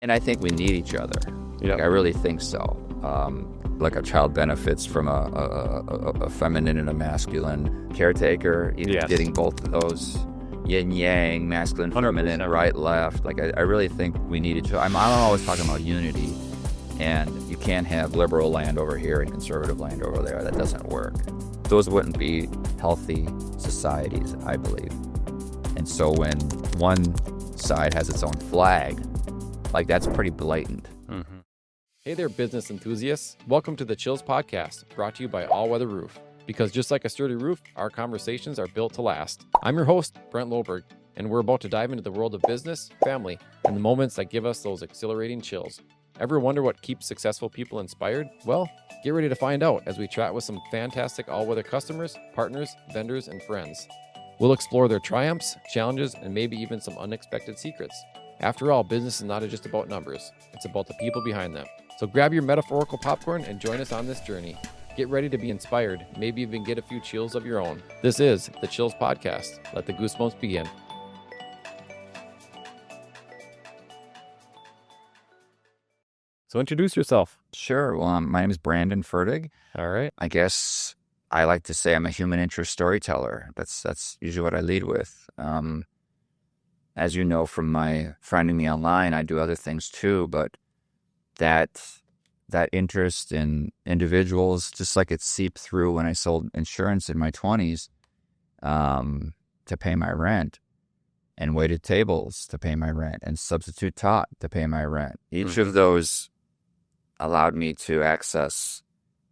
And I think we need each other. Yeah, I really think so. Like a child benefits from a feminine and a masculine caretaker. Yes. Getting both of those yin yang, masculine, feminine, 100%. right, left. Like I really think we need each other. I'm always talking about unity, and you can't have liberal land over here and conservative land over there. That doesn't work. Those wouldn't be healthy societies, I believe. And so when one side has its own flag, like that's pretty blatant. Mm-hmm. Hey there, business enthusiasts. Welcome to the Chills Podcast, brought to you by All Weather Roof. Because just like a sturdy roof, our conversations are built to last. I'm your host, Brent Loberg, and we're about to dive into the world of business, family, and the moments that give us those exhilarating chills. Ever wonder what keeps successful people inspired? Well, get ready to find out as we chat with some fantastic all-weather customers, partners, vendors, and friends. We'll explore their triumphs, challenges, and maybe even some unexpected secrets. After all, business is not just about numbers. It's about the people behind them. So grab your metaphorical popcorn and join us on this journey. Get ready to be inspired, maybe even get a few chills of your own. This is the Chills Podcast. Let the goosebumps begin. So introduce yourself. Sure. Well, my name is Brandon Ferdig. All right. I guess I like to say I'm a human interest storyteller. That's usually what I lead with. As you know from my finding me online, I do other things too, but that interest in individuals, just like it seeped through when I sold insurance in my 20s to pay my rent, and waited tables to pay my rent, and substitute taught to pay my rent. Each of those allowed me to access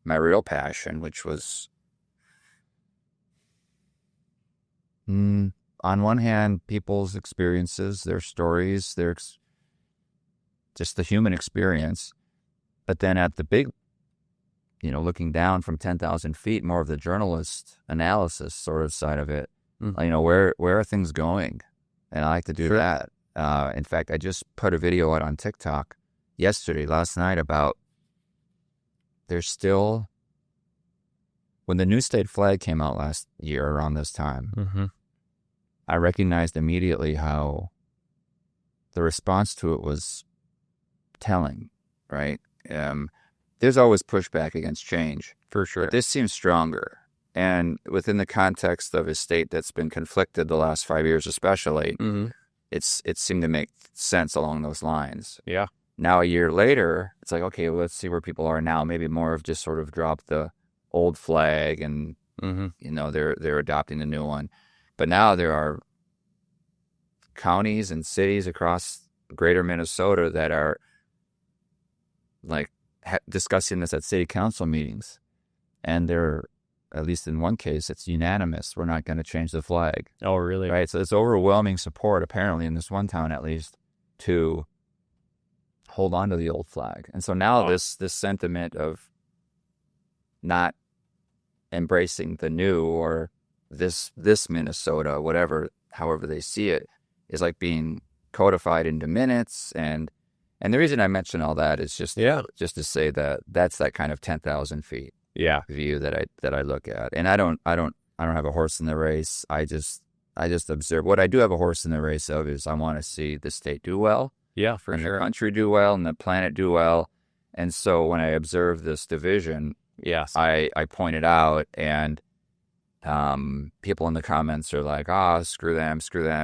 my real passion, which was, on one hand, people's experiences, their stories, just the human experience. But then at the big, looking down from 10,000 feet, more of the journalist analysis sort of side of it, where are things going? And I like to do that. In fact, I just put a video out on TikTok last night, about there's still, when the new state flag came out last year around this time, I recognized immediately how the response to it was telling, right? There's always pushback against change. For sure. But this seems stronger. And within the context of a state that's been conflicted the last 5 years especially, it seemed to make sense along those lines. Yeah. Now, a year later, it's like, okay, well, let's see where people are now. Maybe more of just sort of drop the old flag and, they're adopting the new one. But now there are counties and cities across greater Minnesota that are like discussing this at city council meetings. And they're, at least in one case, it's unanimous. We're not going to change the flag. Oh, really? Right. So it's overwhelming support, apparently, in this one town at least, to hold on to the old flag. And so now this sentiment of not embracing the new, or this Minnesota, however they see it, is like being codified into minutes. And the reason I mention all that is just to say that that's that kind of 10,000 feet view that I look at. And I don't have a horse in the race. I just observe. What I do have a horse in the race of is I want to see the state do well. Yeah, for and sure. the country do well, and the planet do well. And so when I observe this division, I point it out, and people in the comments are like, screw them.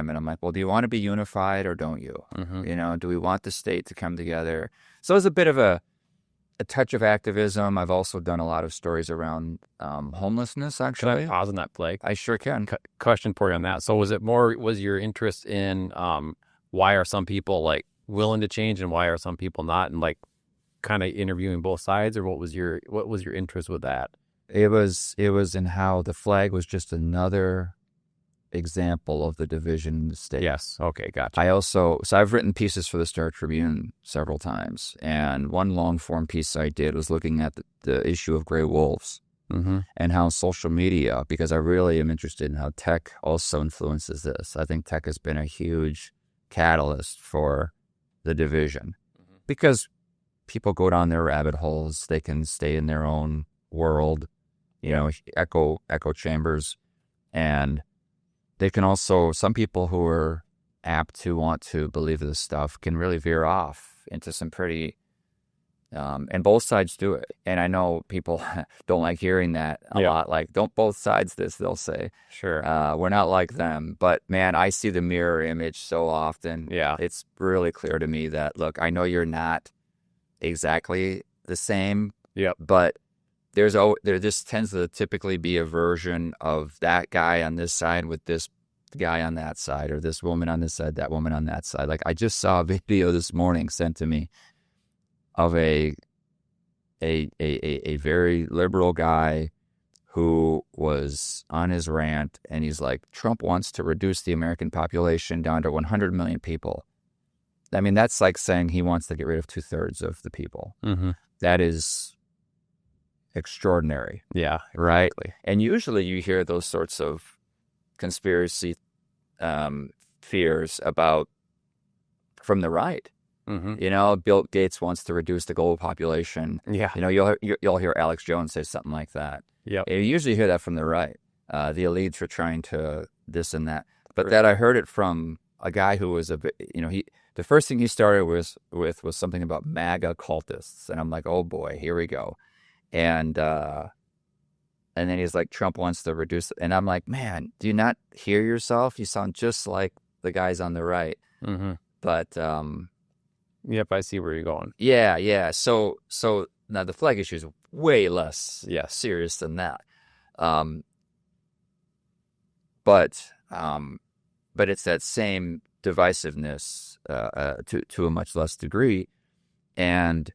And I'm like, well, do you want to be unified or don't you? Do we want the state to come together? So it's a bit of a touch of activism. I've also done a lot of stories around homelessness, actually. Can I pause on that, Blake? I sure can. Question for you on that. So was your interest in why are some people like willing to change and why are some people not, and like kind of interviewing both sides, or what was your interest with that? It was in how the flag was just another example of the division in the state. Yes. Okay. Gotcha. So I've written pieces for the Star Tribune several times, and one long form piece I did was looking at the issue of gray wolves and how social media, because I really am interested in how tech also influences this. I think tech has been a huge catalyst for the division because people go down their rabbit holes. They can stay in their own world, echo chambers, and they can also, some people who are apt to want to believe this stuff can really veer off into some pretty, and both sides do it. And I know people don't like hearing that a lot. Like, don't both sides this, they'll say. Sure. We're not like them. But, man, I see the mirror image so often. Yeah. It's really clear to me that, look, I know you're not exactly the same. Yep. But there just tends to typically be a version of that guy on this side with this guy on that side, or this woman on this side, that woman on that side. Like, I just saw a video this morning sent to me of a very liberal guy who was on his rant, and he's like, Trump wants to reduce the American population down to 100 million people. I mean, that's like saying he wants to get rid of 2/3 of the people. Mm-hmm. That is extraordinary. Yeah. Right? Exactly. And usually you hear those sorts of conspiracy fears about from the right. Mm-hmm. Bill Gates wants to reduce the global population. Yeah. You'll hear Alex Jones say something like that. Yep. You usually hear that from the right. The elites are trying to this and that. But that I heard it from a guy who was the first thing he started with was something about MAGA cultists, and I'm like, oh boy, here we go. And then he's like, Trump wants to reduce, and I'm like, man, do you not hear yourself? You sound just like the guys on the right. Mm-hmm. But yep, I see where you're going. yeah. So now the flag issue is way less serious than that. But it's that same divisiveness to a much less degree. And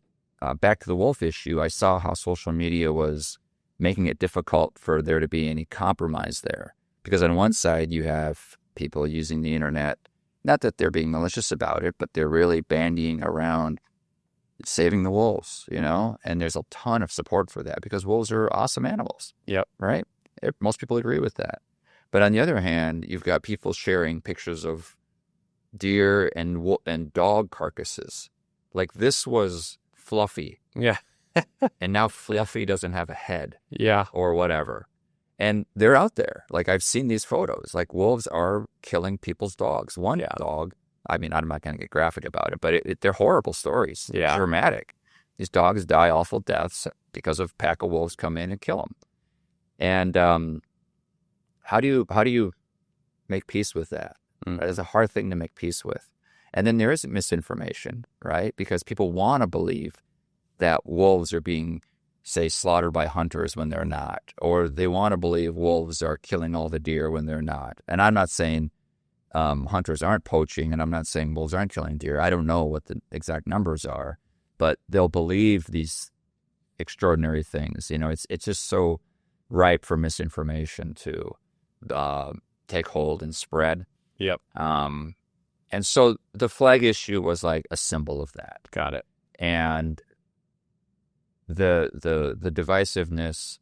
back to the wolf issue, I saw how social media was making it difficult for there to be any compromise there. Because on one side, you have people using the internet, not that they're being malicious about it, but they're really bandying around saving the wolves, and there's a ton of support for that because wolves are awesome animals. Yep. Right? Most people agree with that. But on the other hand, you've got people sharing pictures of deer and dog carcasses. Like, this was Fluffy. Yeah. And now Fluffy doesn't have a head. Yeah. Or whatever. And they're out there. Like, I've seen these photos. Like, wolves are killing people's dogs. One dog, I mean, I'm not going to get graphic about it, but they're horrible stories. Yeah. Dramatic. These dogs die awful deaths because of pack of wolves come in and kill them. And how do you make peace with that? That is a hard thing to make peace with. And then there is misinformation, right? Because people want to believe that wolves are being, say, slaughtered by hunters when they're not, or they want to believe wolves are killing all the deer when they're not. And I'm not saying hunters aren't poaching, and I'm not saying wolves aren't killing deer. I don't know what the exact numbers are, but they'll believe these extraordinary things. It's just so ripe for misinformation to take hold and spread. Yep. And so the flag issue was like a symbol of that. Got it. And the divisiveness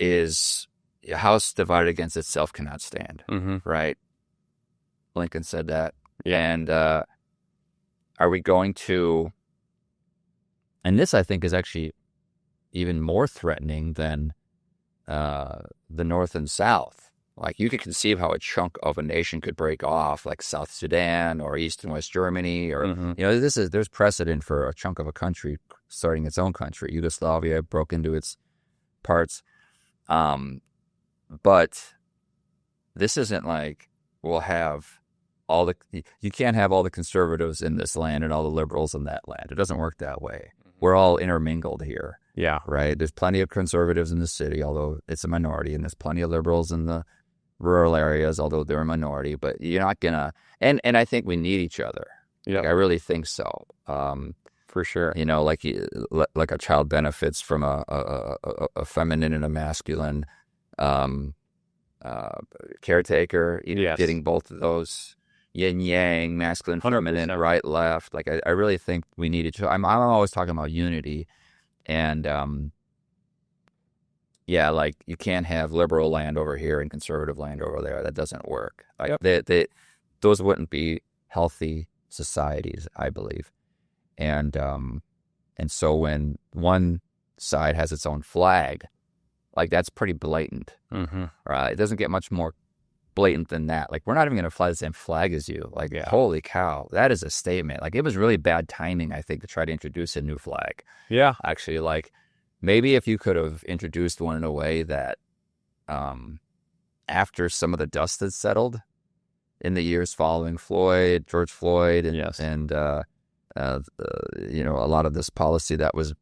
is a house divided against itself cannot stand. Mm-hmm. Right? Lincoln said that. Yeah. And are we going to, and this I think is actually even more threatening than the North and South. Like, you could conceive how a chunk of a nation could break off, like South Sudan or East and West Germany, or there's precedent for a chunk of a country starting its own country. Yugoslavia broke into its parts, but this isn't like we'll have you can't have all the conservatives in this land and all the liberals in that land. It doesn't work that way. We're all intermingled here. Yeah. Right. There's plenty of conservatives in the city, although it's a minority, and there's plenty of liberals in the rural areas, although they're a minority. But you're not gonna, and I think we need each other. Yeah. Like, I really think so. For sure. Like a child benefits from a feminine and a masculine caretaker. Yes. Getting both of those yin yang, masculine, 100%. feminine, right, left. Like, I really think we need each other. I'm always talking about unity. And, like, you can't have liberal land over here and conservative land over there. That doesn't work. Like, those wouldn't be healthy societies, I believe. And so when one side has its own flag, like, that's pretty blatant. Mm-hmm. Right? It doesn't get much more blatant than that. Like, we're not even going to fly the same flag as you. Like, Yeah. holy cow, that is a statement. Like, it was really bad timing, I think, to try to introduce a new flag. Yeah. Actually, like, maybe if you could have introduced one in a way that after some of the dust had settled in the years following George Floyd, and Yes. and you know, a lot of this policy that was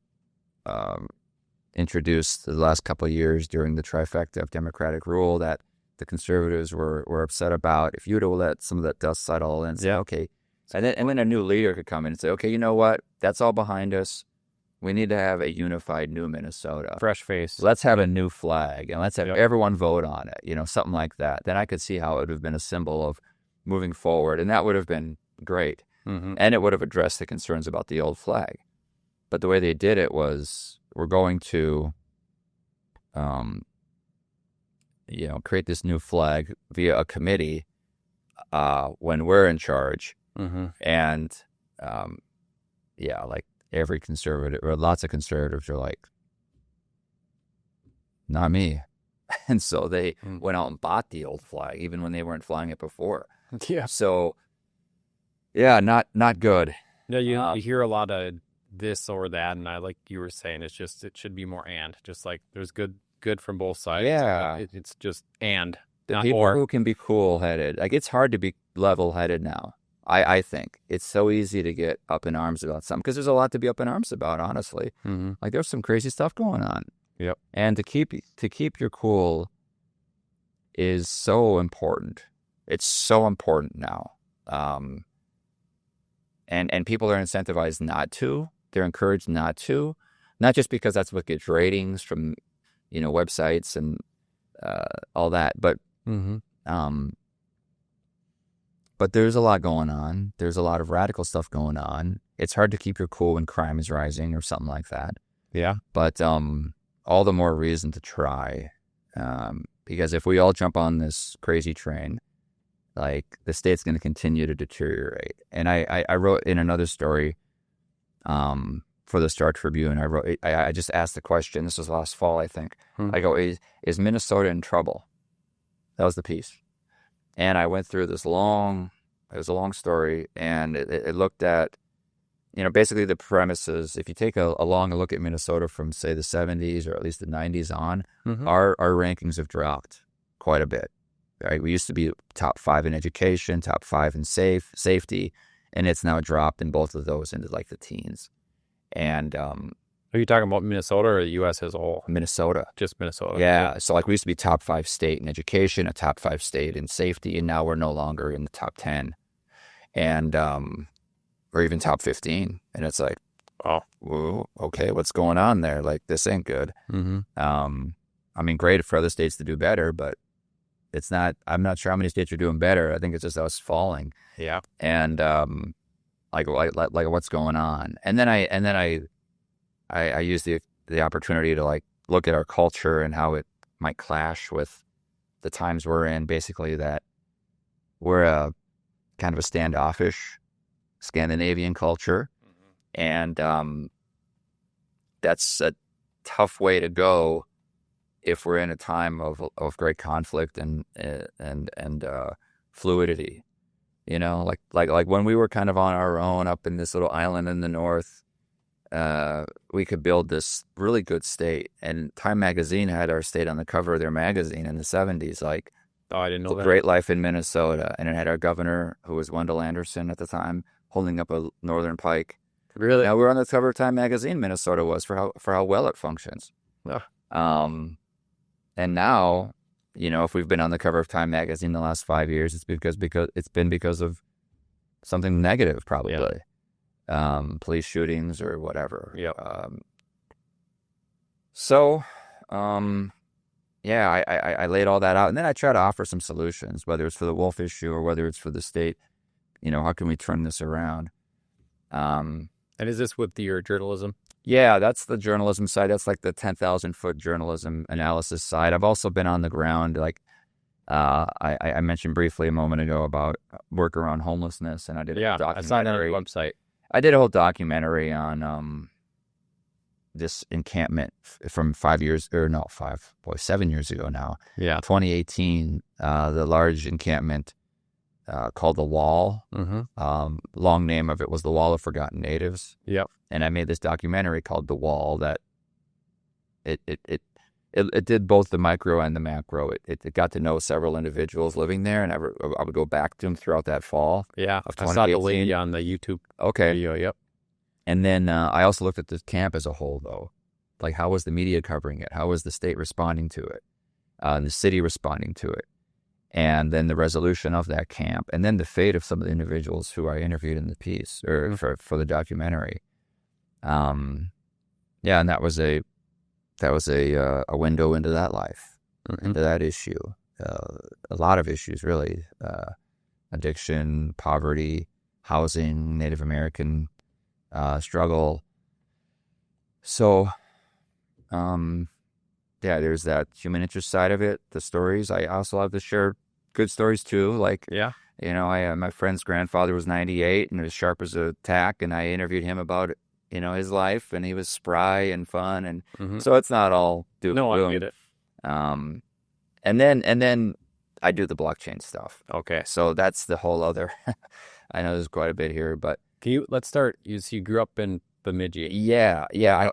introduced the last couple of years during the trifecta of democratic rule that the conservatives were upset about. If you would have let some of that dust settle and say, okay, and then a new leader could come in and say, okay, you know what? That's all behind us. We need to have a unified new Minnesota. Fresh face. Let's have a new flag, and let's have everyone vote on it, you know, something like that. Then I could see how it would have been a symbol of moving forward, and that would have been great. Mm-hmm. And it would have addressed the concerns about the old flag. But the way they did it was, we're going to, you know, create this new flag via a committee when we're in charge. Mm-hmm. And, like every conservative, or lots of conservatives are like, not me. And so they went out and bought the old flag, even when they weren't flying it before. Yeah. So, yeah, not good. Yeah, you hear a lot of this or that, and I, like you were saying, it's just, it should be more and. Just like there's good from both sides. Yeah. It's just and. The not people or. who can be cool-headed. Like, it's hard to be level-headed now. I think it's so easy to get up in arms about something, because there's a lot to be up in arms about, honestly. Mm-hmm. Like, there's some crazy stuff going on. Yep. And to keep your cool is so important. It's so important now. And people are incentivized not to. They're encouraged not to. Not just because that's what gets ratings from, you know, websites and all that, but but there's a lot going on. There's a lot of radical stuff going on. It's hard to keep your cool when crime is rising or something like that. Yeah. But all the more reason to try, because if we all jump on this crazy train, like, the state's going to continue to deteriorate. And I wrote in another story for the Star Tribune, I just asked the question. This was last fall, I think. I go, is Minnesota in trouble? That was the piece. And I went through it was a long story, and it looked at, you know, basically the premises. If you take a long look at Minnesota from, say, the 70s or at least the 90s on, our rankings have dropped quite a bit. Right? We used to be top 5 in education, top 5 in safety, and it's now dropped in both of those into like the teens. And are you talking about Minnesota or the U.S. as a whole? Minnesota. Just Minnesota. Yeah. So, like, we used to be top 5 state in education, a top 5 state in safety, and now we're no longer in the top 10, and or even top 15. And it's like, oh, whoa, okay, what's going on there? Like, this ain't good. I mean, great for other states to do better, but it's not. I'm not sure how many states are doing better. I think it's just us falling. Yeah. And like what's going on? And then I use the opportunity to, like, look at our culture and how it might clash with the times we're in. Basically, that we're a kind of a standoffish Scandinavian culture, and that's a tough way to go if we're in a time of great conflict and fluidity. You know, like when we were kind of on our own up in this little island in the north, we could build this really good state. And Time Magazine had our state on the cover of their magazine in the 70s, like, oh, I didn't know that. Great life in Minnesota. And it had our governor, who was Wendell Anderson at the time, holding up a northern pike. Really? Now we're on the cover of Time Magazine, Minnesota was, for how well it functions. Oh. And now, you know, if we've been on the cover of Time Magazine the last 5 years, it's because of something negative, probably. Yeah. Police shootings or whatever. Yep. I laid all that out, and then I try to offer some solutions, whether it's for the wolf issue or whether it's for the state. You know, how can we turn this around? And is this with your journalism? Yeah, that's the journalism side. That's like the 10,000-foot journalism analysis side. I've also been on the ground, like I mentioned briefly a moment ago about work around homelessness, and I did a documentary. I saw it on your website. I did a whole documentary on this encampment from 7 years ago now. Yeah. 2018, the large encampment called the Wall. Long name of it was the Wall of Forgotten Natives. Yep. And I made this documentary called The Wall that it did both the micro and the macro. It got to know several individuals living there, and I would go back to them throughout that fall. Yeah. Of I saw the 2018. link on the YouTube Okay. video. Yep. And then I also looked at the camp as a whole, though. Like, how was the media covering it? How was the state responding to it? The city responding to it? And then the resolution of that camp, and then the fate of some of the individuals who I interviewed in the piece or for the documentary. And that was a window into that life, into that issue. A lot of issues, really: addiction, poverty, housing, Native American struggle. So, there's that human interest side of it. The stories. I also have to share good stories too. Like, my friend's grandfather was 98 and as sharp as a tack, and I interviewed him about his life, and he was spry and fun, and so it's not all doom. No, I get it. And then I do the blockchain stuff. Okay. So that's the whole other. I know there's quite a bit here, but Let's start. You grew up in Bemidji. Yeah.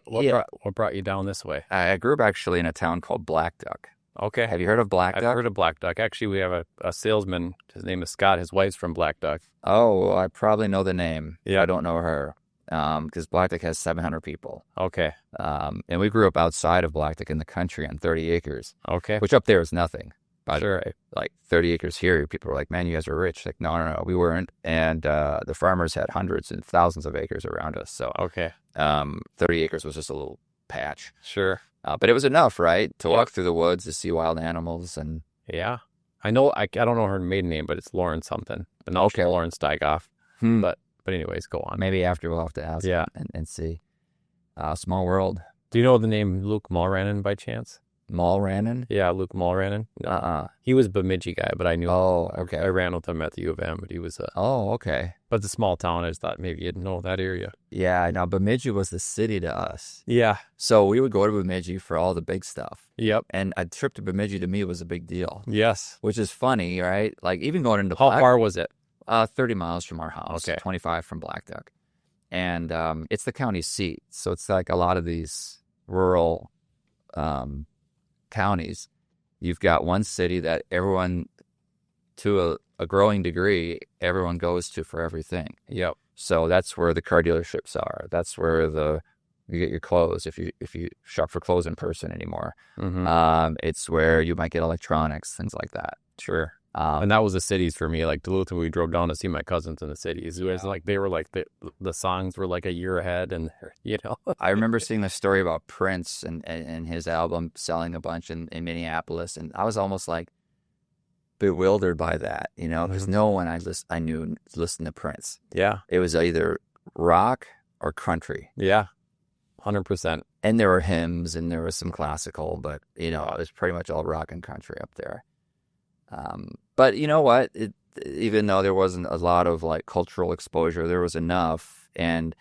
What brought you down this way? I grew up actually in a town called Black Duck. Okay. Have you heard of Black Duck? I've heard of Black Duck. Actually, we have a salesman. His name is Scott. His wife's from Black Duck. Oh, well, I probably know the name. Yeah. I don't know her. Because Black Duck has 700 people. Okay. And we grew up outside of Black Duck in the country on 30 acres. Okay. Which up there is nothing. But Sure. like 30 acres here, people were like, man, you guys are rich. Like, no, we weren't. And the farmers had hundreds and thousands of acres around us. So Okay. 30 acres was just a little patch. Sure. But it was enough, right? To walk through the woods, to see wild animals. And Yeah. I know, I don't know her maiden name, but it's Lauren something. But no, Okay. Lauren Steigoff. But anyways, go on. maybe after we'll have to ask Yeah. and see. Small world. Do you know the name Luke Mulranen by chance? Mulranen? Yeah, Luke Mulranen. He was a Bemidji guy, but I knew. Oh, okay. I ran with him at the U of M, but he was Oh, okay. but it's a small town. I just thought maybe you'd know that area. Yeah, now Bemidji was the city to us. Yeah. So we would go to Bemidji for all the big stuff. Yep. And a trip to Bemidji to me was a big deal, Yes. which is funny, right? Like even going into How far was it? 30 miles from our house, Okay. 25 from Black Duck. And it's the county seat. So it's like a lot of these rural counties. You've got one city that everyone, to a growing degree, everyone goes to for everything. Yep. So that's where the car dealerships are. That's where you get your clothes if you shop for clothes in person anymore. It's where you might get electronics, things like that. Sure. And that was the cities for me. Like Duluth, when we drove down to see my cousins in the cities, it was like they were like the songs were like a year ahead, and I remember seeing the story about Prince and his album selling a bunch in Minneapolis, and I was almost like bewildered by that. There's no one I knew listened to Prince. Yeah. It was either rock or country. Yeah. 100%. And there were hymns and there was some classical, but it was pretty much all rock and country up there. But you know what? Even though there wasn't a lot of like cultural exposure, there was enough, and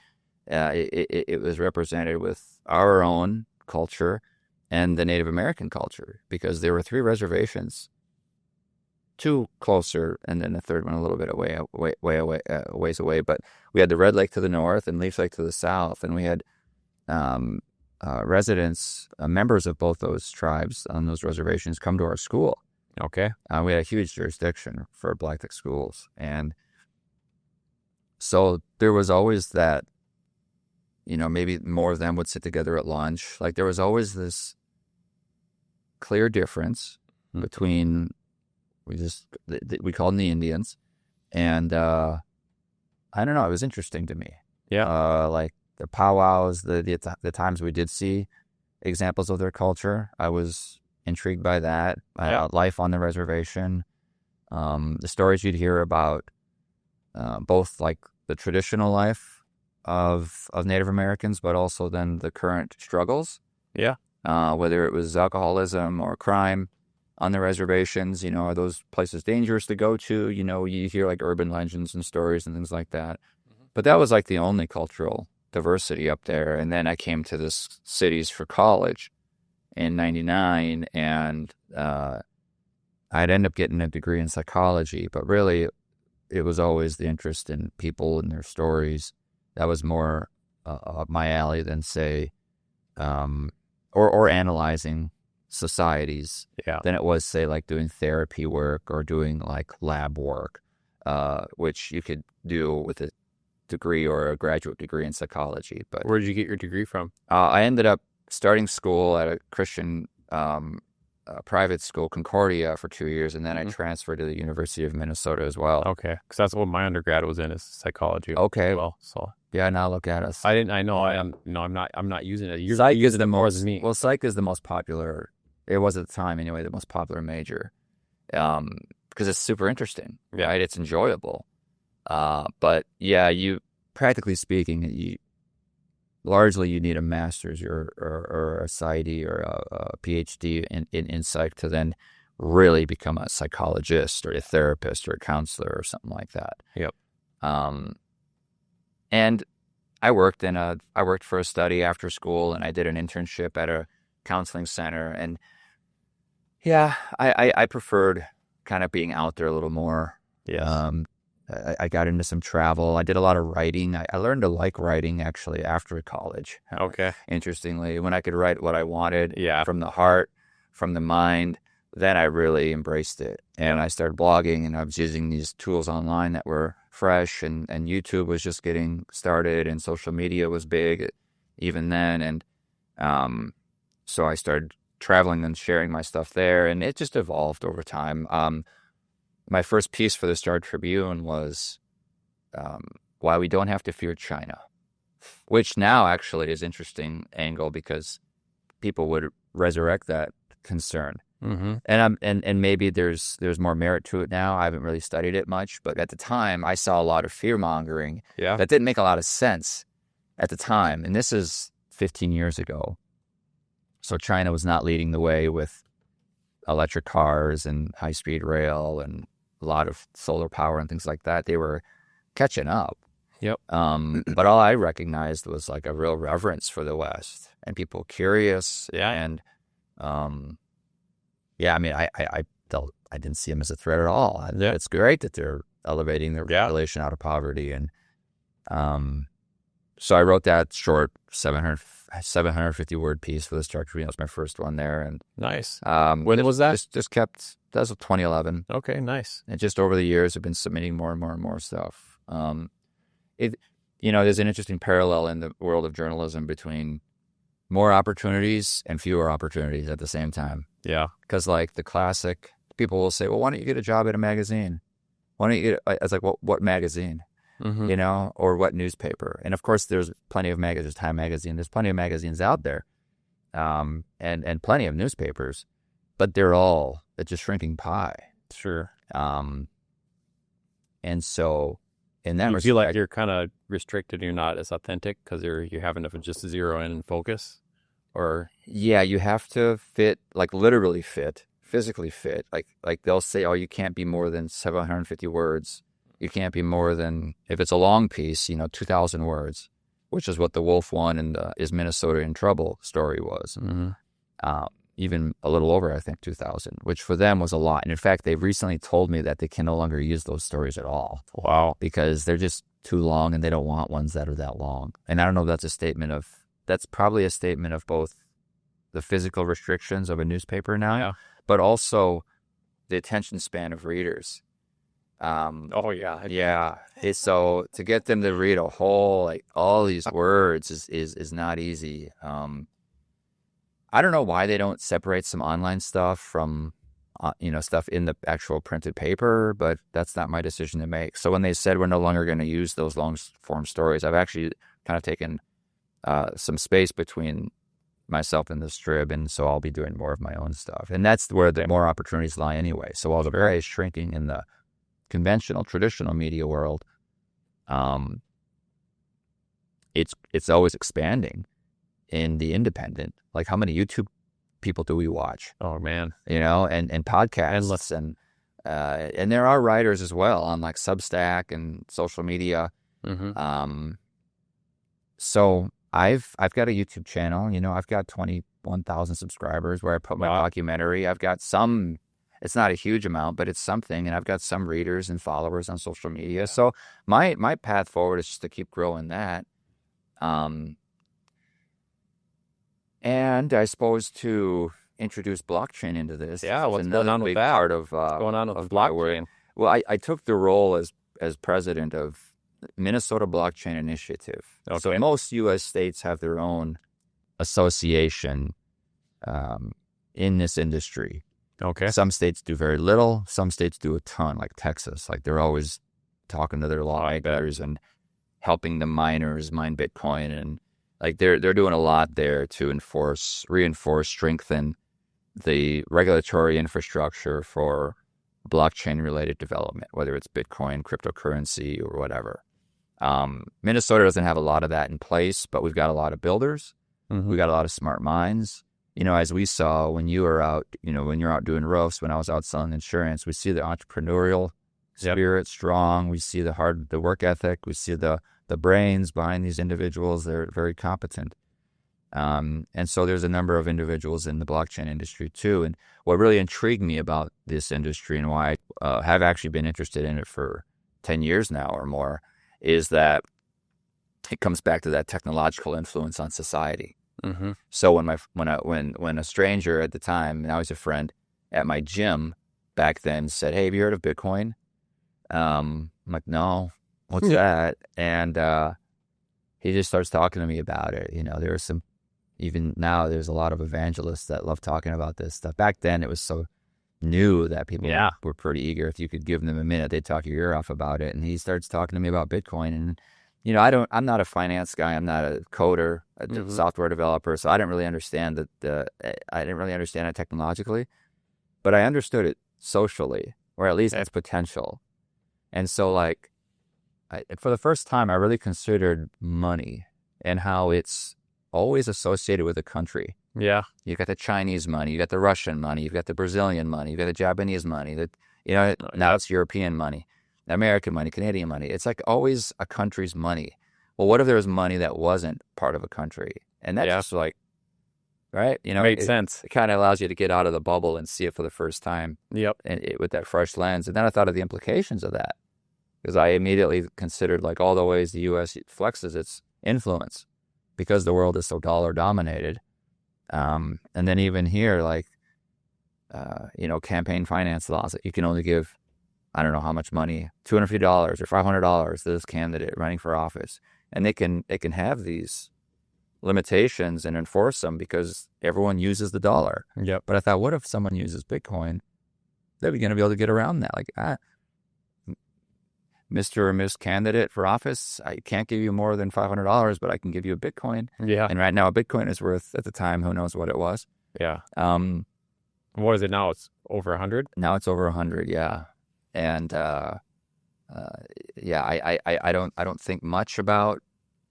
it was represented with our own culture and the Native American culture, because there were 3 reservations, 2 closer, and then the third one a little bit ways away. But we had the Red Lake to the north and Leaf Lake to the south, and we had residents, members of both those tribes on those reservations come to our school. Okay. We had a huge jurisdiction for Black Duck schools. And so there was always that, maybe more of them would sit together at lunch. Like there was always this clear difference between, we called them the Indians. And I don't know, it was interesting to me. Yeah. Like the powwows, the times we did see examples of their culture, I was intrigued by that. Life on the reservation, the stories you'd hear about both like the traditional life of Native Americans, but also then the current struggles. Yeah. Whether it was alcoholism or crime on the reservations, are those places dangerous to go to? You hear like urban legends and stories and things like that. But that was like the only cultural diversity up there. And then I came to this cities for college in 99, and I'd end up getting a degree in psychology, but really it was always the interest in people and their stories. That was more up my alley than, say, or analyzing societies than it was, say, like doing therapy work or doing like lab work, which you could do with a degree or a graduate degree in psychology. But where did you get your degree from? I ended up starting school at a Christian private school, Concordia, for 2 years, and then I transferred to the University of Minnesota as well. Okay, because that's what my undergrad was in, is psychology. Okay, well, so yeah, now look at us. I know. I'm not using it. Psych is the more most. than me. Well, psych is the most popular. It was at the time anyway, the most popular major, because it's super interesting. Right, it's enjoyable. But yeah, you practically speaking, you need a master's or a PsyD or a PhD in psych to then really become a psychologist or a therapist or a counselor or something like that. Yep. And I worked for a study after school, and I did an internship at a counseling center. And yeah, I preferred kind of being out there a little more. Yeah. I got into some travel. I did a lot of writing. I learned to like writing actually after college. Okay. Interestingly, when I could write what I wanted Yeah. from the heart, from the mind, then I really embraced it. And I started blogging, and I was using these tools online that were fresh, and YouTube was just getting started, and social media was big even then. And so I started traveling and sharing my stuff there, and it just evolved over time. My first piece for the Star Tribune was Why We Don't Have to Fear China, which now actually is an interesting angle because people would resurrect that concern. Mm-hmm. And maybe there's more merit to it now. I haven't really studied it much, but at the time I saw a lot of fear mongering that didn't make a lot of sense at the time. And this is 15 years ago. So China was not leading the way with electric cars and high-speed rail and a lot of solar power and things like that. They were catching up. Yep. But all I recognized was like a real reverence for the West and people curious. Yeah. And I mean, I didn't see them as a threat at all. It's great that they're elevating their population out of poverty. And so I wrote that short 750 word piece for the Star Tribune. That was my first one there. And nice. When was that? That was 2011. Okay, nice. And just over the years, I've been submitting more and more and more stuff. There's an interesting parallel in the world of journalism between more opportunities and fewer opportunities at the same time. Yeah. Because like the classic, people will say, well, why don't you get a job at a magazine? Why don't you I was like, well, what magazine? Mm-hmm. Or what newspaper? And of course, there's plenty of magazines, Time Magazine. There's plenty of magazines out there, and plenty of newspapers, but it's a shrinking pie. Sure. And so, in that you feel like you're kind of restricted. You're not as authentic because you're having to just zero in and focus, or you have to fit, like literally fit, physically fit. Like they'll say, oh, you can't be more than 750 words. You can't be more than, if it's a long piece, 2,000 words, which is what the Wolf one and Is Minnesota in Trouble story was. Mm-hmm. Even a little over, I think, 2,000, which for them was a lot. And in fact, they've recently told me that they can no longer use those stories at all. Wow. Because they're just too long and they don't want ones that are that long. And I don't know if that's probably a statement of both the physical restrictions of a newspaper now, but also the attention span of readers. So to get them to read a whole, like all these words is not easy. I don't know why they don't separate some online stuff from, stuff in the actual printed paper, but that's not my decision to make. So when they said we're no longer going to use those long form stories, I've actually kind of taken some space between myself and the Strib, and so I'll be doing more of my own stuff. And that's where the more opportunities lie anyway. So while the pie is shrinking in the conventional, traditional media world, it's always expanding in the independent. Like, how many YouTube people do we watch? Oh man, and podcasts, and there are writers as well on like Substack and social media. Mm-hmm. So I've got a YouTube channel. I've got 21,000 subscribers where I put my documentary. I've got some. It's not a huge amount, but it's something, and I've got some readers and followers on social media. So my path forward is just to keep growing that. And I suppose to introduce blockchain into this. Yeah, what's going on with that? Part of what's going on with blockchain? Well, I took the role as president of Minnesota Blockchain Initiative. Okay. So most U.S. states have their own association in this industry. Okay. Some states do very little. Some states do a ton, like Texas. Like they're always talking to their lawmakers and helping the miners mine Bitcoin, and like they're doing a lot there to reinforce, strengthen the regulatory infrastructure for blockchain-related development, whether it's Bitcoin, cryptocurrency, or whatever. Minnesota doesn't have a lot of that in place, but we've got a lot of builders. Mm-hmm. We've got a lot of smart minds. As we saw when you were out, when you're out doing roofs, when I was out selling insurance, we see the entrepreneurial spirit strong. We see the work ethic. We see the brains behind these individuals. They're very competent. And so there's a number of individuals in the blockchain industry too. And what really intrigued me about this industry and why I have actually been interested in it for 10 years now or more is that it comes back to that technological influence on society. Mm-hmm. So when a stranger at the time, now he's a friend, at my gym back then said, "Hey, have you heard of Bitcoin?" I'm like, "No, what's that?" And he just starts talking to me about it. There are some, even now, there's a lot of evangelists that love talking about this stuff. Back then, it was so new that people were pretty eager. If you could give them a minute, they'd talk your ear off about it. And he starts talking to me about Bitcoin. And, I'm not a finance guy. I'm not a coder, a software developer. So I didn't really understand I didn't really understand it technologically, but I understood it socially, or at least its potential. And so for the first time, I really considered money and how it's always associated with a country. Yeah. You got the Chinese money, you got the Russian money, you've got the Brazilian money, you've got the Japanese money, now it's European money, American money, Canadian money. It's like always a country's money. Well, what if there was money that wasn't part of a country? And that's just right? Makes sense. It kind of allows you to get out of the bubble and see it for the first time. Yep. And with that fresh lens. And then I thought of the implications of that, because I immediately considered all the ways the U.S. flexes its influence because the world is so dollar dominated. And then even here, campaign finance laws, you can only give, I don't know how much money, $250 or $500 to this candidate running for office. And they can have these limitations and enforce them because everyone uses the dollar. Yep. But I thought, what if someone uses Bitcoin? They're going to be able to get around that. Mr. or Miss candidate for office, I can't give you more than $500, but I can give you a Bitcoin. Yeah. And right now a Bitcoin is worth, at the time, who knows what it was. Yeah. What is it now? It's over 100? Now it's over 100, yeah. And I don't think much about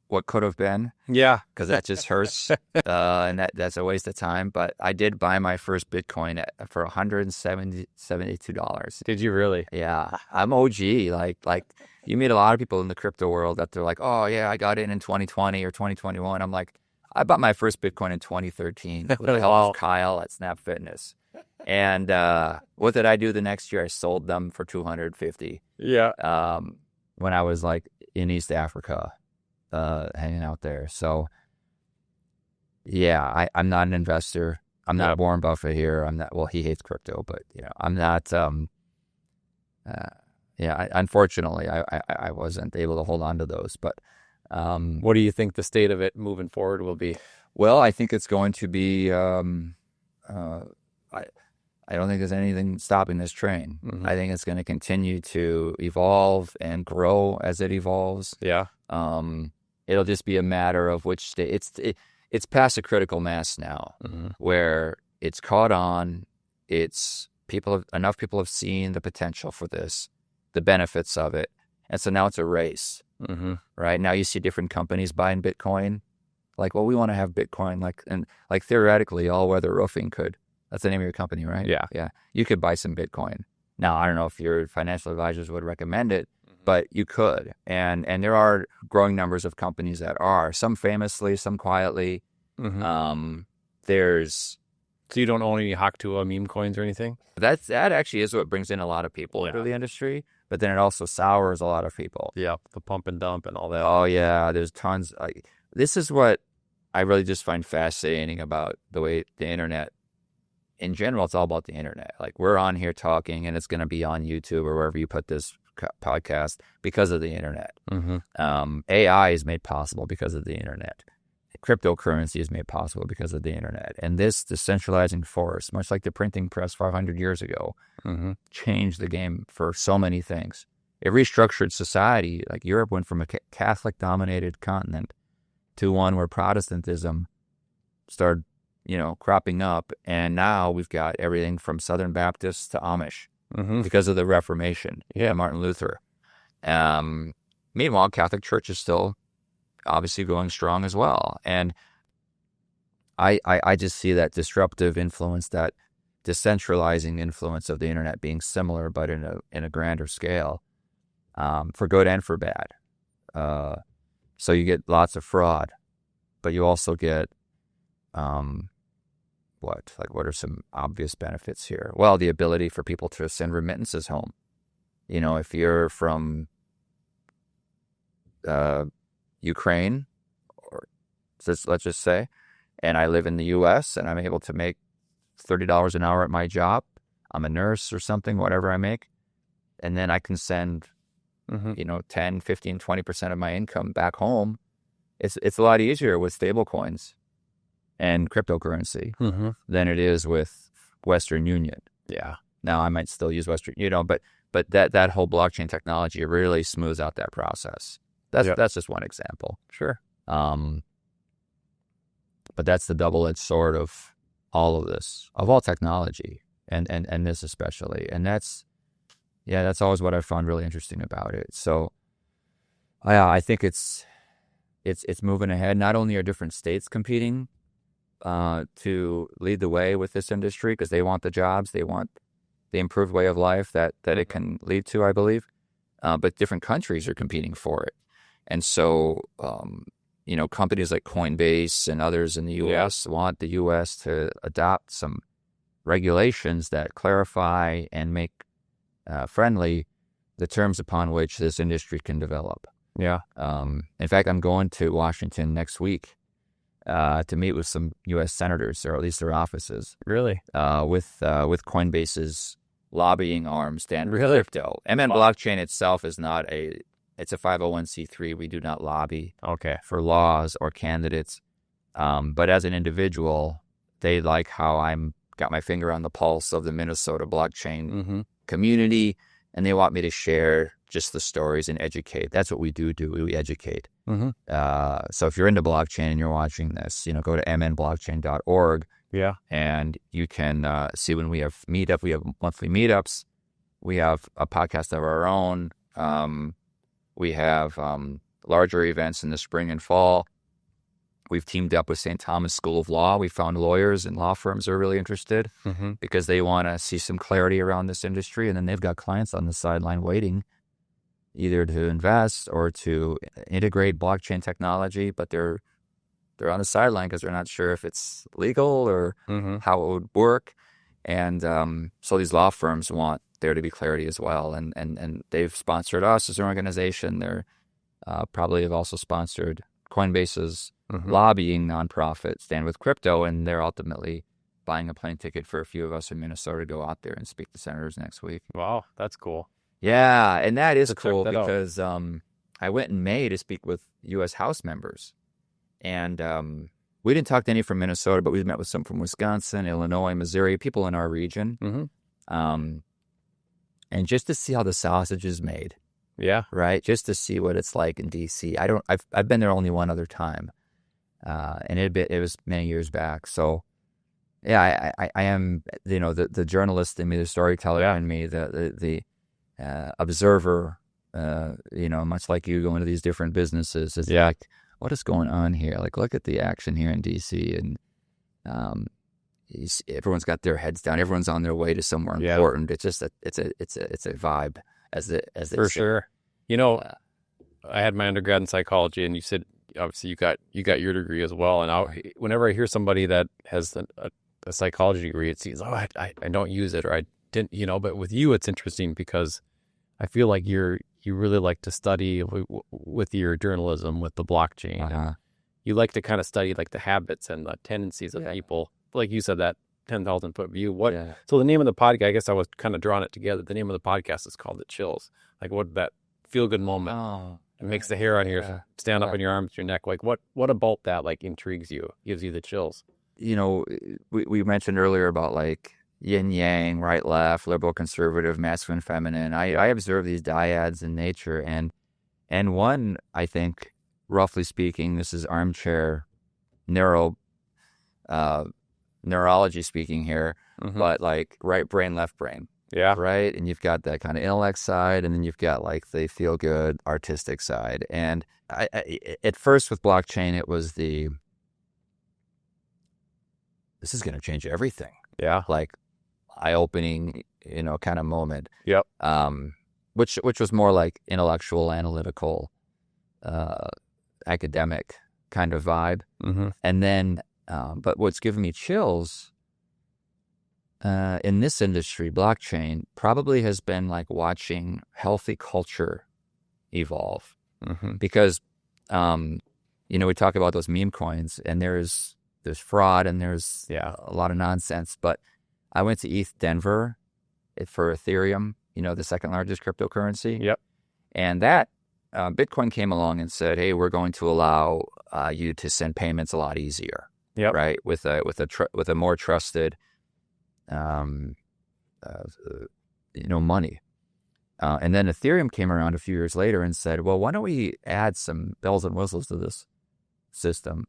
what could have been. Yeah. Because that just hurts. And that's a waste of time. But I did buy my first Bitcoin for $172. Did you really? Yeah. I'm OG. Like you meet a lot of people in the crypto world that they're like, "Oh yeah, I got in 2020 or 2021. I'm like, I bought my first Bitcoin in 2013 with the help of Kyle at Snap Fitness. And what did I do the next year? I sold them for $250. Yeah. When I was in East Africa, hanging out there. So yeah, I'm not an investor. I'm not Warren Buffett here. I'm not, well, he hates crypto, but I'm not, unfortunately I wasn't able to hold on to those, but, what do you think the state of it moving forward will be? Well, I think it's going to be, I don't think there's anything stopping this train. Mm-hmm. I think it's going to continue to evolve and grow as it evolves. Yeah. It'll just be a matter of which state. It's past a critical mass now, where it's caught on. Enough people have seen the potential for this, the benefits of it, and so now it's a race. Mm-hmm. Right now, you see different companies buying Bitcoin. We want to have Bitcoin. Theoretically, All Weather Roofing could. That's the name of your company, right? Yeah. Yeah. You could buy some Bitcoin. Now, I don't know if your financial advisors would recommend it, but you could. And there are growing numbers of companies that are, some famously, some quietly. There's So you don't own any Haktua meme coins or anything? that actually is what brings in a lot of people into the industry, but then it also sours a lot of people. Yeah, the pump and dump and all that. Oh yeah, there's tons. This is what I really just find fascinating about the way the internet, in general, it's all about the internet. Like we're on here talking, and it's going to be on YouTube or wherever you put this podcast because of the internet. AI is made possible because of the internet. Cryptocurrency is made possible because of the internet. And this decentralizing force, much like the printing press 500 years ago, changed the game for so many things. It restructured society. Like Europe went from a Catholic-dominated continent to one where Protestantism started, cropping up. And now we've got everything from Southern Baptists to Amish because of the Reformation. Yeah, Martin Luther. Meanwhile, Catholic Church is still obviously going strong as well. And I just see that disruptive influence, that decentralizing influence of the internet being similar, but in a grander scale, for good and for bad. So you get lots of fraud, but you also get, what are some obvious benefits here? Well, the ability for people to send remittances home. If you're from Ukraine, or let's just say, and I live in the U.S. and I'm able to make $30 an hour at my job, I'm a nurse or something, whatever I make, and then I can send, 10, 15, 20% of my income back home. It's a lot easier with stable coins and cryptocurrency than it is with Western Union. Yeah. Now I might still use Western, but that whole blockchain technology really smooths out that process. That's just one example. Sure. But that's the double-edged sword of all of this, of all technology, and this especially. And that's always what I found really interesting about it. So, I think it's moving ahead. Not only are different states competing to lead the way with this industry because they want the jobs, they want the improved way of life that it can lead to, I believe, but different countries are competing for it. And so, companies like Coinbase and others in the U.S. want the U.S. to adopt some regulations that clarify and make friendly the terms upon which this industry can develop. Yeah. In fact, I'm going to Washington next week to meet with some U.S. senators, or at least their offices. Really? With Coinbase's lobbying arm, Stand with Crypto. MN Blockchain itself is not it's a 501c3. We do not lobby for laws or candidates. But as an individual, they like how I'm got my finger on the pulse of the Minnesota blockchain community, and they want me to share just the stories and educate. That's what we do. We educate. So if you're into blockchain and you're watching this, go to mnblockchain.org. Yeah. And you can see when we have meetup. We have monthly meetups. We have a podcast of our own. We have larger events in the spring and fall. We've teamed up with St. Thomas School of Law. We found lawyers and law firms are really interested because they want to see some clarity around this industry. And then they've got clients on the sideline waiting either to invest or to integrate blockchain technology, but they're on the sideline because they're not sure if it's legal or how it would work. And so these law firms want there to be clarity as well. And they've sponsored us as an organization. They're probably have also sponsored Coinbase's lobbying nonprofit, Stand with Crypto, and they're ultimately buying a plane ticket for a few of us in Minnesota to go out there and speak to senators next week. Wow, that's cool. Yeah, and that is cool because I went in May to speak with U.S. House members. And we didn't talk to any from Minnesota, but we met with some from Wisconsin, Illinois, Missouri, people in our region. And just to see how the sausage is made. Yeah. Right? Just to see what it's like in D.C. I've been there only one other time. And it was many years back. So, yeah, I am, the journalist in me, the storyteller in me, the observer, much like you going to these different businesses. It's like, what is going on here? Like, look at the action here in D.C. and everyone's got their heads down. Everyone's on their way to somewhere important. It's just it's a vibe as it for sure. You know, I had my undergrad in psychology, and you said obviously you got your degree as well. And whenever I hear somebody that has a psychology degree, it seems, I don't use it, or I didn't, But with you, it's interesting because I feel like you really like to study with your journalism with the blockchain. Uh-huh. You like to kind of study like the habits and the tendencies of people, like you said, that 10,000-foot view. So the name of the podcast, I guess I was kind of drawing it together. The name of the podcast is called The Chills. Like what that feel good moment. Oh, it makes the hair on your stand up on your arms, your neck. Like what about that like intrigues you, gives you the chills? We mentioned earlier about like yin yang, right, left, liberal, conservative, masculine, feminine. I observe these dyads in nature, and one, I think, roughly speaking, this is armchair neurology speaking here, but like right brain, left brain. Yeah. Right. And you've got that kind of intellect side, and then you've got like the feel good artistic side. And I at first with blockchain, it was this is going to change everything. Yeah. Like eye-opening, kind of moment. Yep. Which was more like intellectual, analytical, academic kind of vibe. And then, but what's given me chills in this industry, blockchain, probably has been like watching healthy culture evolve. Because, we talk about those meme coins, and there's fraud and there's a lot of nonsense. But I went to ETH Denver for Ethereum, the second largest cryptocurrency. Yep. And that Bitcoin came along and said, hey, we're going to allow you to send payments a lot easier. Yep. Right. With a more trusted, money. And then Ethereum came around a few years later and said, well, why don't we add some bells and whistles to this system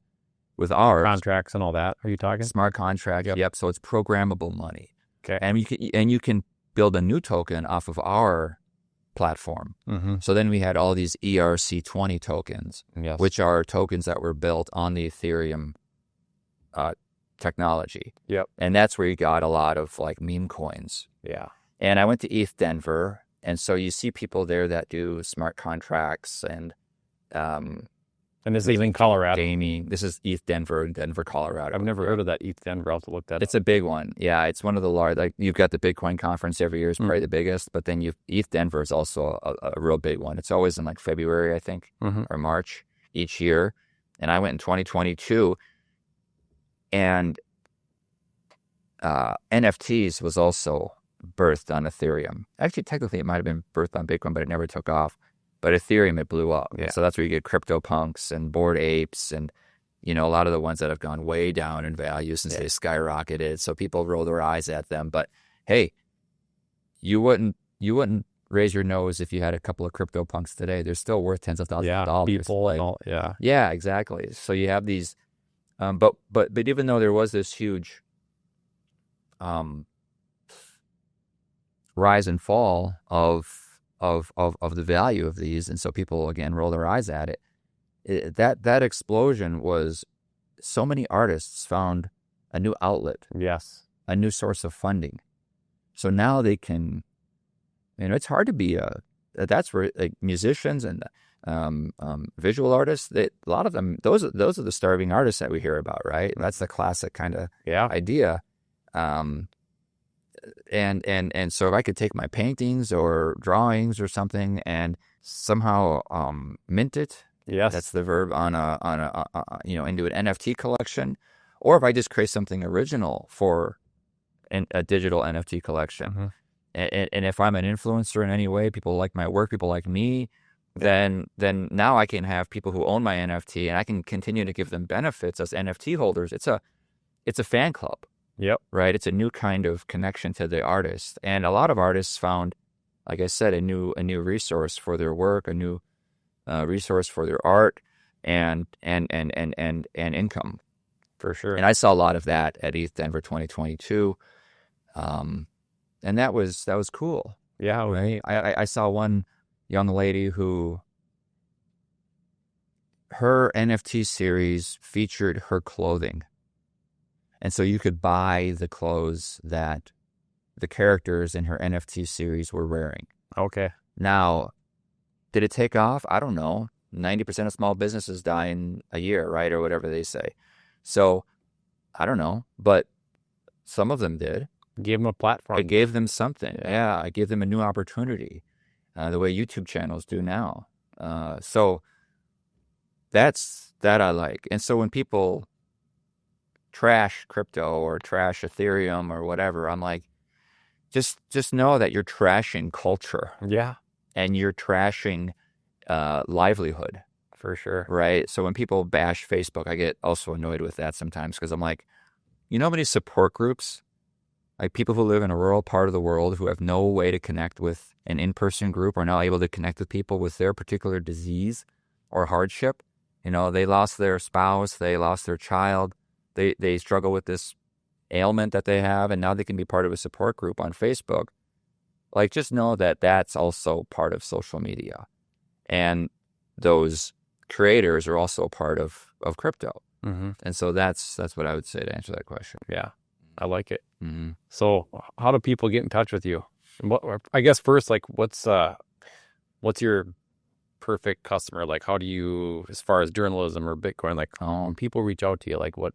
with our contracts and all that? Are you talking smart contracts? Yep. So it's programmable money. Okay. And you can build a new token off of our platform. So then we had all these ERC20 tokens, which are tokens that were built on the Ethereum technology. Yep. And that's where you got a lot of like meme coins. Yeah. And I went to ETH Denver, and so you see people there that do smart contracts and this is in Colorado. Gaming. This is ETH Denver, Colorado. I've never heard of that ETH Denver. I'll have to look that up. It's a big one. Yeah, it's one of the large. Like you've got the Bitcoin conference every year is probably the biggest, but then ETH Denver is also a real big one. It's always in like February, I think, or March each year. And I went in 2022, and NFTs was also birthed on Ethereum. Actually, technically, it might have been birthed on Bitcoin, but it never took off. But Ethereum, it blew up. Yeah. So that's where you get CryptoPunks and Bored Apes and, a lot of the ones that have gone way down in value since they skyrocketed. So people roll their eyes at them. But hey, you wouldn't raise your nose if you had a couple of CryptoPunks today. They're still worth tens of thousands of dollars. People and all. Yeah. Yeah, exactly. So you have these, but even though there was this huge rise and fall of the value of these, and so people again roll their eyes at it. That explosion was so many artists found a new outlet, a new source of funding. So now they can, it's hard to be that's where like musicians and visual artists. A lot of them, those are the starving artists that we hear about, right? That's the classic kind of idea. And so if I could take my paintings or drawings or something and somehow mint it, that's the verb, on a into an NFT collection, or if I just create something original for a digital NFT collection, and if I'm an influencer in any way, people like my work, people like me, then now I can have people who own my NFT, and I can continue to give them benefits as NFT holders. It's a fan club. Yep. Right. It's a new kind of connection to the artist. And a lot of artists found, like I said, a new resource for their work, a new resource for their art and income. For sure. And I saw a lot of that at ETH Denver 2022. And that was cool. Yeah. Right. I saw one young lady who her NFT series featured her clothing. And so you could buy the clothes that the characters in her NFT series were wearing. Okay. Now, Did it take off? I don't know. 90% of small businesses die in a year, right? Or whatever they say. So I don't know, but some of them did. Gave them a platform. I gave them something. Yeah, I gave them a new opportunity, the way YouTube channels do now. So that I like. And so when people trash crypto or trash Ethereum or whatever, I'm like, just know that you're trashing culture. Yeah. And you're trashing livelihood. For sure. Right? So when people bash Facebook, I get also annoyed with that sometimes because I'm like, you know how many support groups, like people who live in a rural part of the world who have no way to connect with an in-person group are now able to connect with people with their particular disease or hardship. You know, they lost their spouse, they lost their child, they struggle with this ailment that they have, and now they can be part of a support group on Facebook. Like, just know that that's also part of social media. And those creators are also a part of crypto. Mm-hmm. And so that's what I would say to answer that question. Yeah, I like it. Mm-hmm. So how do people get in touch with you? And I guess first, like, what's your perfect customer? Like, how do you, as far as journalism or Bitcoin, like, when people reach out to you, like, who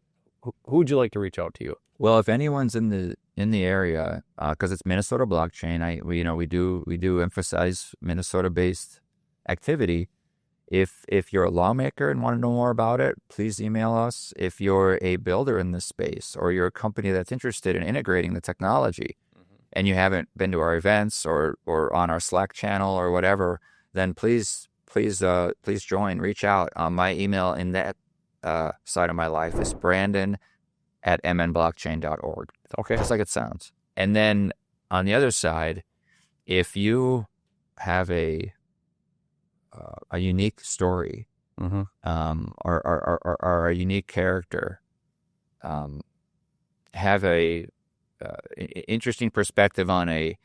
would you like to reach out to you? Well, if anyone's in the area, because it's Minnesota blockchain, we do emphasize Minnesota-based activity. If you're a lawmaker and want to know more about it, please email us. If you're a builder in this space or you're a company that's interested in integrating the technology and you haven't been to our events or on our Slack channel or whatever, then please join, reach out. My email in that side of my life is brandon@mnblockchain.org. Okay. Just like it sounds. And then on the other side, if you have a unique story, mm-hmm. or a unique character, have a interesting perspective on a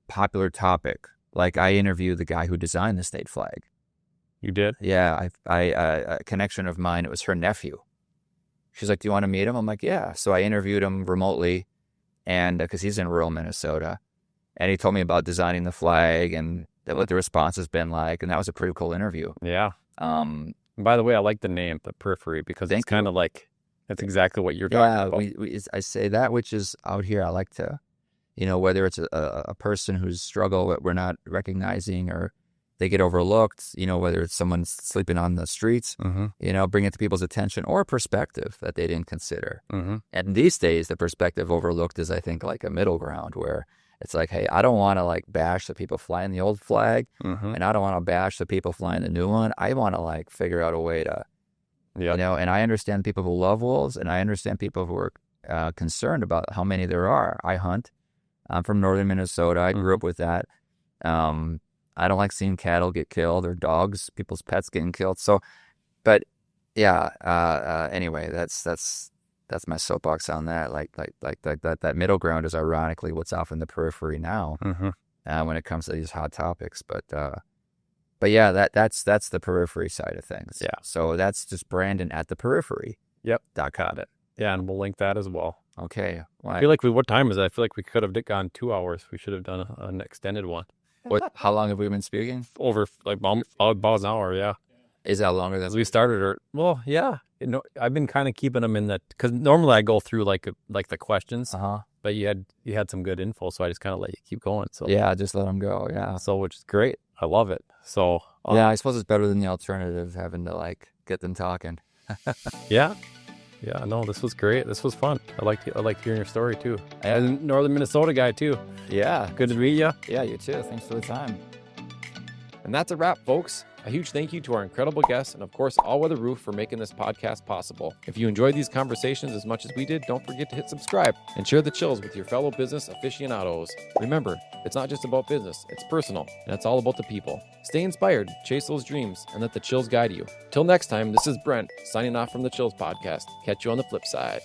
popular topic. Like I interviewed the guy who designed the state flag. You did? Yeah, a connection of mine. It was her nephew. She's like, "Do you want to meet him?" I'm like, "Yeah." So I interviewed him remotely, and because he's in rural Minnesota, and he told me about designing the flag and what the response has been like, and that was a pretty cool interview. Yeah. By the way, I like the name, the Periphery, because it's kind of like that's exactly what you're talking about. I say that which is out here. I like to, whether it's a person who's struggle that we're not recognizing or they get overlooked, whether it's someone sleeping on the streets, mm-hmm. Bring it to people's attention, or a perspective that they didn't consider. Mm-hmm. And these days, the perspective overlooked is, I think, like a middle ground where it's like, hey, I don't want to like bash the people flying the old flag, mm-hmm. and I don't want to bash the people flying the new one. I want to like figure out a way to, and I understand people who love wolves, and I understand people who are concerned about how many there are. I hunt. I'm from northern Minnesota. I grew up with that. I don't like seeing cattle get killed or dogs, people's pets getting killed. So, but yeah. Anyway, that's my soapbox on that. Like that middle ground is ironically what's off in the periphery now, mm-hmm. When it comes to these hot topics. But yeah, that's the periphery side of things. Yeah. So that's just Brandon at the periphery. Yep. .com. Yeah, and we'll link that as well. Okay. Well, I feel like what time is it? I feel like we could have gone 2 hours. We should have done an extended one. How long have we been speaking? Over like about an hour, yeah. Is that longer than we started? Well, yeah. I've been kind of keeping them in that because normally I go through like the questions, but you had some good info, so I just kind of let you keep going. So yeah, just let them go. Yeah. So which is great. I love it. So yeah, I suppose it's better than the alternative, having to like get them talking. Yeah. Yeah, no, this was great. This was fun. I liked hearing your story too. As a northern Minnesota guy too. Yeah. Good to meet you. Yeah, you too. Thanks for the time. And that's a wrap, folks. A huge thank you to our incredible guests and, of course, All Weather Roof for making this podcast possible. If you enjoyed these conversations as much as we did, don't forget to hit subscribe and share the chills with your fellow business aficionados. Remember, it's not just about business, it's personal, and it's all about the people. Stay inspired, chase those dreams, and let the chills guide you. Till next time, this is Brent, signing off from the Chills Podcast. Catch you on the flip side.